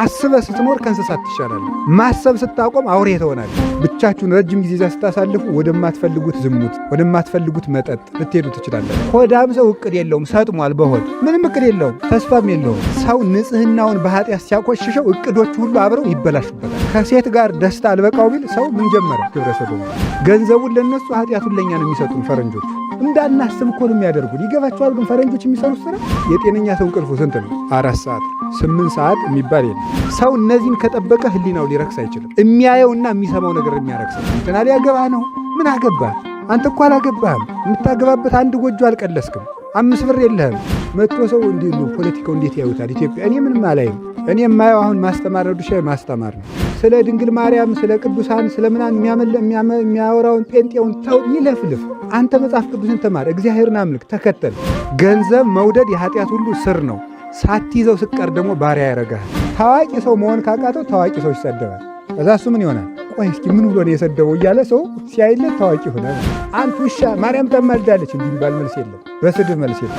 አስበህ ስትኖር ከእንስሳት ትሻላለህ። ማሰብ ስታቆም አውሬ ትሆናለህ። ብቻችሁን ረጅም ጊዜ ስታሳልፉ ወደማትፈልጉት ዝሙት፣ ወደማትፈልጉት መጠጥ ልትሄዱ ትችላለህ። ሆዳም ሰው እቅድ የለውም፣ ሰጥሟል። በሆድ ምንም እቅድ የለውም፣ ተስፋም የለውም። ሰው ንጽህናውን በኃጢአት ሲያቆሽሸው እቅዶቹ ሁሉ አብረው ይበላሹበታል። ከሴት ጋር ደስታ አልበቃው ቢል ሰው ምን ጀመረ? ግብረ ሰዶም። ገንዘቡን ለነሱ ኃጢአቱን ለኛ ነው የሚሰጡን ፈረንጆች። እንዳናስብ እኮ ነው የሚያደርጉን። ይገባቸዋል። ግን ፈረንጆች የሚሰሩት ስራ የጤነኛ ሰው እንቅልፉ ስንት ነው? 4 ሰዓት 8 ሰዓት የሚባል የለም። ሰው እነዚህን ከጠበቀ ህሊናው ሊረክስ አይችልም። የሚያየውና የሚሰማው ነገር የሚያረክሰው እንትና ሊያገባ ነው። ምን አገባህ አንተ? እኮ አላገባህም። የምታገባበት አንድ ጎጆ አልቀለስክም። 5 ብር የለህም። መጥቶ ሰው እንዲሉ ፖለቲካው እንዴት ያዩታል ኢትዮጵያ? እኔ ምንም አላይም። እኔ የማየው አሁን ማስተማር ነው፣ ዱሻ ማስተማር ነው። ስለ ድንግል ማርያም፣ ስለ ቅዱሳን፣ ስለ ምናን የሚያወራውን ጴንጤውን ተው፣ ይለፍልፍ። አንተ መጽሐፍ ቅዱስን ተማር፣ እግዚአብሔርን አምልክ፣ ተከተል። ገንዘብ መውደድ የኃጢአት ሁሉ ስር ነው። ሳትይዘው ስቀር ደግሞ ባሪያ ያረጋል። ታዋቂ ሰው መሆን ካቃተው ታዋቂ ሰው ይሰደባል። ከዛ እሱ ምን ይሆናል? ቆይ እስኪ ምን ብሎ ነው የሰደበው እያለ ሰው ሲያይለት ታዋቂ ሆነ። አንተ ውሻ ማርያም ታማልዳለች እንዲባል መልስ የለም። በስድብ መልስ የለም።